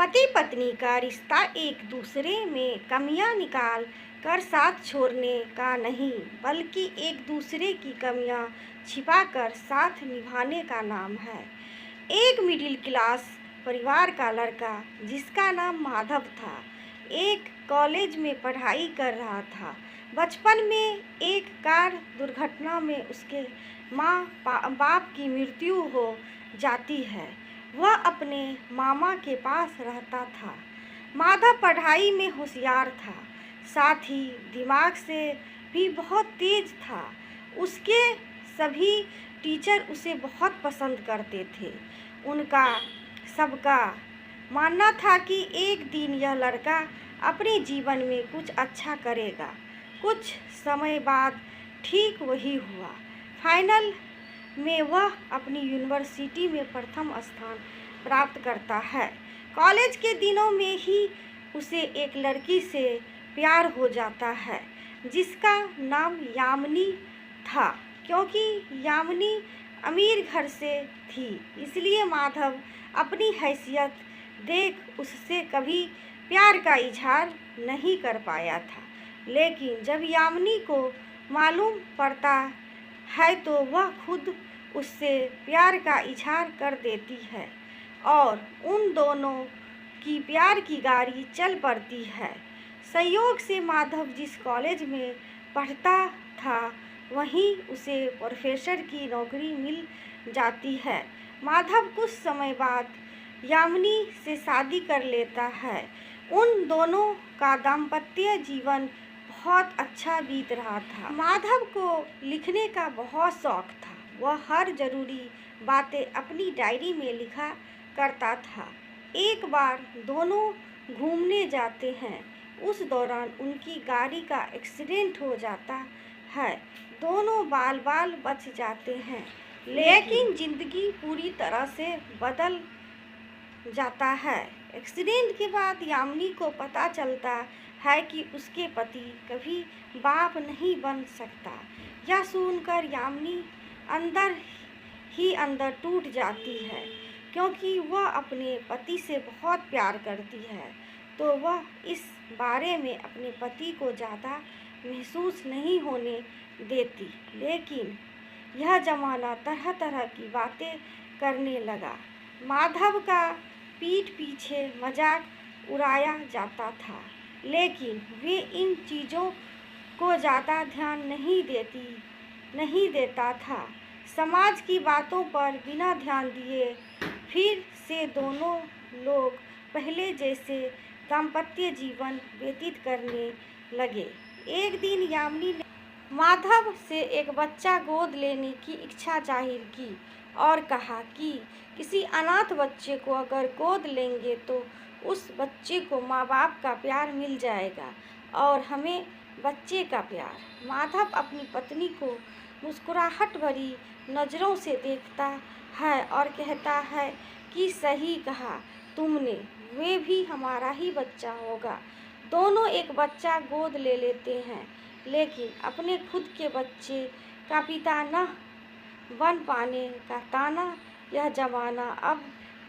पति पत्नी का रिश्ता एक दूसरे में कमियां निकाल कर साथ छोड़ने का नहीं, बल्कि एक दूसरे की कमियां छिपाकर साथ निभाने का नाम है। एक मिडिल क्लास परिवार का लड़का जिसका नाम माधव था, एक कॉलेज में पढ़ाई कर रहा था। बचपन में एक कार दुर्घटना में उसके बाप की मृत्यु हो जाती है। वह अपने मामा के पास रहता था। माधव पढ़ाई में होशियार था, साथ ही दिमाग से भी बहुत तेज था। उसके सभी टीचर उसे बहुत पसंद करते थे। उनका सबका मानना था कि एक दिन यह लड़का अपने जीवन में कुछ अच्छा करेगा। कुछ समय बाद ठीक वही हुआ। फाइनल में वह अपनी यूनिवर्सिटी में प्रथम स्थान प्राप्त करता है। कॉलेज के दिनों में ही उसे एक लड़की से प्यार हो जाता है, जिसका नाम यामिनी था। क्योंकि यामिनी अमीर घर से थी, इसलिए माधव अपनी हैसियत देख उससे कभी प्यार का इजहार नहीं कर पाया था। लेकिन जब यामिनी को मालूम पड़ता है तो वह खुद उससे प्यार का इजहार कर देती है और उन दोनों की प्यार की गाड़ी चल पड़ती है। संयोग से माधव जिस कॉलेज में पढ़ता था, वहीं उसे प्रोफेसर की नौकरी मिल जाती है। माधव कुछ समय बाद यामिनी से शादी कर लेता है। उन दोनों का दाम्पत्य जीवन बहुत अच्छा बीत रहा था। माधव को लिखने का बहुत शौक था। वह हर जरूरी बातें अपनी डायरी में लिखा करता था। एक बार दोनों घूमने जाते हैं। उस दौरान उनकी गाड़ी का एक्सीडेंट हो जाता है। दोनों बाल बाल बच जाते हैं, लेकिन जिंदगी पूरी तरह से बदल जाता है। एक्सीडेंट के बाद यामिनी को पता चलता है कि उसके पति कभी बाप नहीं बन सकता। यह सुनकर यामिनी अंदर ही अंदर टूट जाती है। क्योंकि वह अपने पति से बहुत प्यार करती है, तो वह इस बारे में अपने पति को ज़्यादा महसूस नहीं होने देती। लेकिन यह जमाना तरह तरह की बातें करने लगा। माधव का पीठ पीछे मजाक उड़ाया जाता था, लेकिन वे इन चीज़ों को ज़्यादा ध्यान नहीं देता था। समाज की बातों पर बिना ध्यान दिए फिर से दोनों लोग पहले जैसे दाम्पत्य जीवन व्यतीत करने लगे। एक दिन यामिनी ने माधव से एक बच्चा गोद लेने की इच्छा जाहिर की और कहा कि किसी अनाथ बच्चे को अगर गोद लेंगे तो उस बच्चे को माँ बाप का प्यार मिल जाएगा और हमें बच्चे का प्यार। माधव अपनी पत्नी को मुस्कुराहट भरी नज़रों से देखता है और कहता है कि सही कहा तुमने, वे भी हमारा ही बच्चा होगा। दोनों एक बच्चा गोद ले लेते हैं, लेकिन अपने खुद के बच्चे का पिता न बन पाने का ताना यह जमाना अब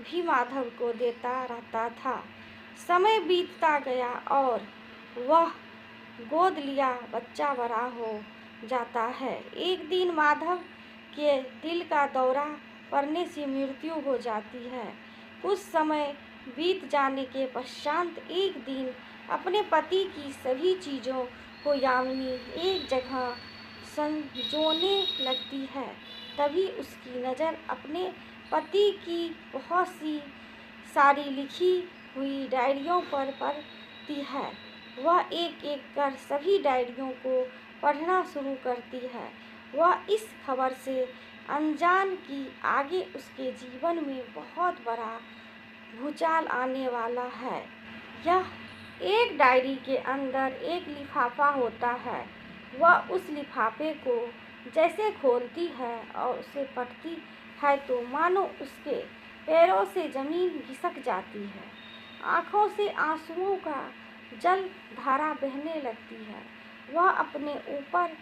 भी माधव को देता रहता था। समय बीतता गया और वह गोद लिया बच्चा बड़ा हो जाता है। एक दिन माधव के दिल का दौरा पड़ने से मृत्यु हो जाती है। कुछ समय बीत जाने के पश्चात एक दिन अपने पति की सभी चीज़ों को यामिनी एक जगह संजोने लगती है। तभी उसकी नज़र अपने पति की बहुत सी सारी लिखी हुई डायरियों पर पड़ती है। वह एक एक कर सभी डायरियों को पढ़ना शुरू करती है। वह इस खबर से अनजान कि आगे उसके जीवन में बहुत बड़ा भूचाल आने वाला है। यह एक डायरी के अंदर एक लिफाफा होता है। वह उस लिफाफे को जैसे खोलती है और उसे पढ़ती है तो मानो उसके पैरों से ज़मीन खिसक जाती है। आँखों से आंसुओं का जल धारा बहने लगती है। वह अपने ऊपर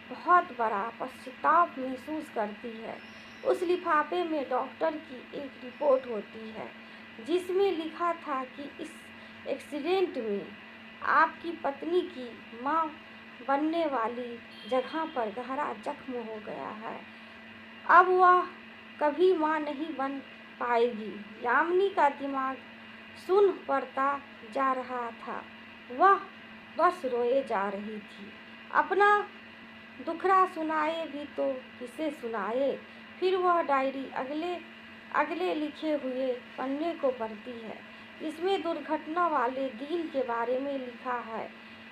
बहुत बड़ा पश्चाताप महसूस करती है। उस लिफाफे में डॉक्टर की एक रिपोर्ट होती है, जिसमें लिखा था कि इस एक्सीडेंट में आपकी पत्नी की मां बनने वाली जगह पर गहरा जख्म हो गया है। अब वह कभी मां नहीं बन पाएगी। यामिनी का दिमाग सुन्न पड़ता जा रहा था। वह बस रोए जा रही थी। अपना दुखड़ा सुनाए भी तो किसे सुनाए। फिर वह डायरी अगले लिखे हुए पन्ने को पढ़ती है। इसमें दुर्घटना वाले दिन के बारे में लिखा है।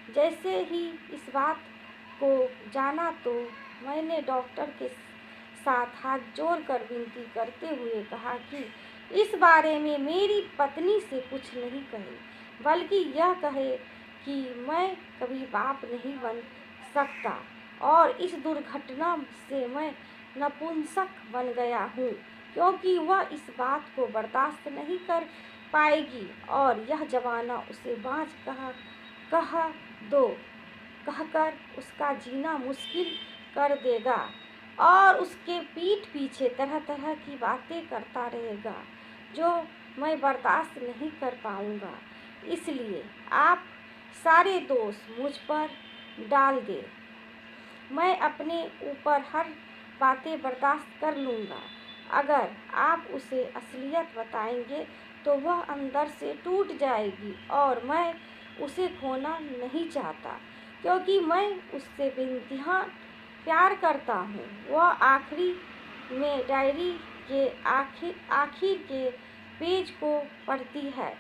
जैसे ही इस बात को जाना तो मैंने डॉक्टर के साथ हाथ जोड़कर विनती करते हुए कहा कि इस बारे में मेरी पत्नी से कुछ नहीं कहे, बल्कि यह कहे कि मैं कभी बाप नहीं बन सकता और इस दुर्घटना से मैं नपुंसक बन गया हूँ, क्योंकि वह इस बात को बर्दाश्त नहीं कर पाएगी और यह जमाना उसे बाँझ कहकर उसका जीना मुश्किल कर देगा और उसके पीठ पीछे तरह तरह की बातें करता रहेगा जो मैं बर्दाश्त नहीं कर पाऊँगा। इसलिए आप सारे दोष मुझ पर डाल दे। मैं अपने ऊपर हर बातें बर्दाश्त कर लूँगा। अगर आप उसे असलियत बताएंगे तो वह अंदर से टूट जाएगी और मैं उसे खोना नहीं चाहता, क्योंकि मैं उससे बेइंतहा प्यार करता हूँ। वह आखिरी में डायरी के आखिर के पेज को पढ़ती है,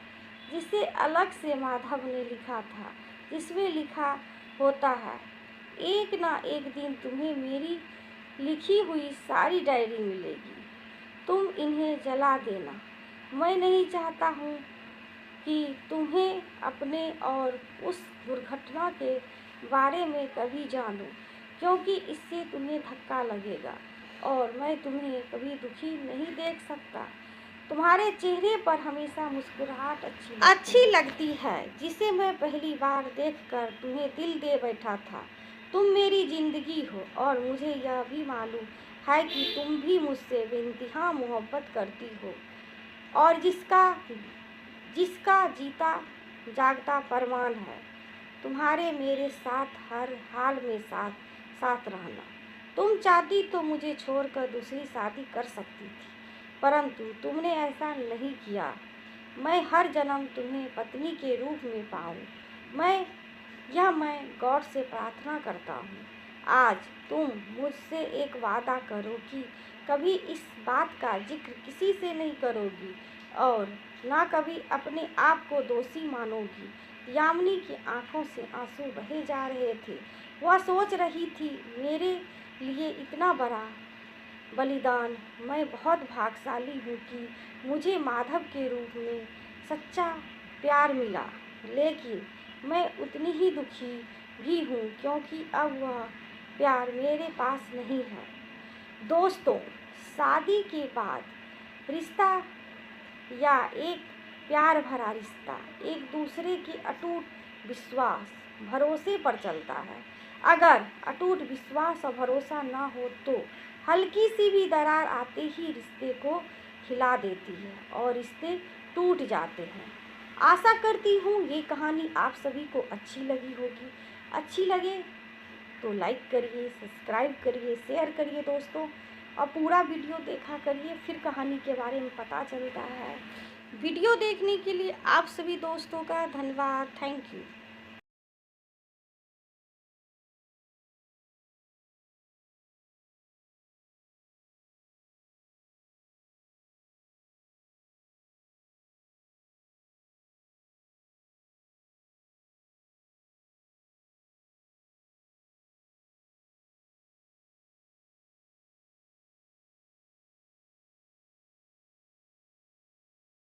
जिसे अलग से माधव ने लिखा था, जिसमें लिखा होता है, एक ना एक दिन तुम्हें मेरी लिखी हुई सारी डायरी मिलेगी। तुम इन्हें जला देना। मैं नहीं चाहता हूँ कि तुम्हें अपने और उस दुर्घटना के बारे में कभी जानूं, क्योंकि इससे तुम्हें धक्का लगेगा और मैं तुम्हें कभी दुखी नहीं देख सकता। तुम्हारे चेहरे पर हमेशा मुस्कुराहट अच्छी लगती है, जिसे मैं पहली बार देखकर तुम्हें दिल दे बैठा था। तुम मेरी जिंदगी हो और मुझे यह भी मालूम है कि तुम भी मुझसे बेइंतहा मोहब्बत करती हो और जिसका जीता जागता फरमान है तुम्हारे मेरे साथ हर हाल में साथ रहना। तुम चाहती तो मुझे छोड़कर दूसरी शादी कर सकती थी, परंतु तुमने ऐसा नहीं किया। मैं हर जन्म तुम्हें पत्नी के रूप में पाऊँ। मैं गॉड से प्रार्थना करता हूँ। आज तुम मुझसे एक वादा करो कि कभी इस बात का जिक्र किसी से नहीं करोगी और ना कभी अपने आप को दोषी मानोगी। यामिनी की आंखों से आंसू बहे जा रहे थे। वह सोच रही थी, मेरे लिए इतना बड़ा बलिदान। मैं बहुत भाग्यशाली हूँ कि मुझे माधव के रूप में सच्चा प्यार मिला, लेकिन मैं उतनी ही दुखी भी हूँ क्योंकि अब वह प्यार मेरे पास नहीं है। दोस्तों, शादी के बाद रिश्ता या एक प्यार भरा रिश्ता एक दूसरे के अटूट विश्वास भरोसे पर चलता है। अगर अटूट विश्वास और भरोसा ना हो तो हल्की सी भी दरार आते ही रिश्ते को हिला देती है और रिश्ते टूट जाते हैं। आशा करती हूँ ये कहानी आप सभी को अच्छी लगी होगी। अच्छी लगे तो लाइक करिए, सब्सक्राइब करिए, शेयर करिए दोस्तों, और पूरा वीडियो देखा करिए, फिर कहानी के बारे में पता चलता है। वीडियो देखने के लिए आप सभी दोस्तों का धन्यवाद। Thank you.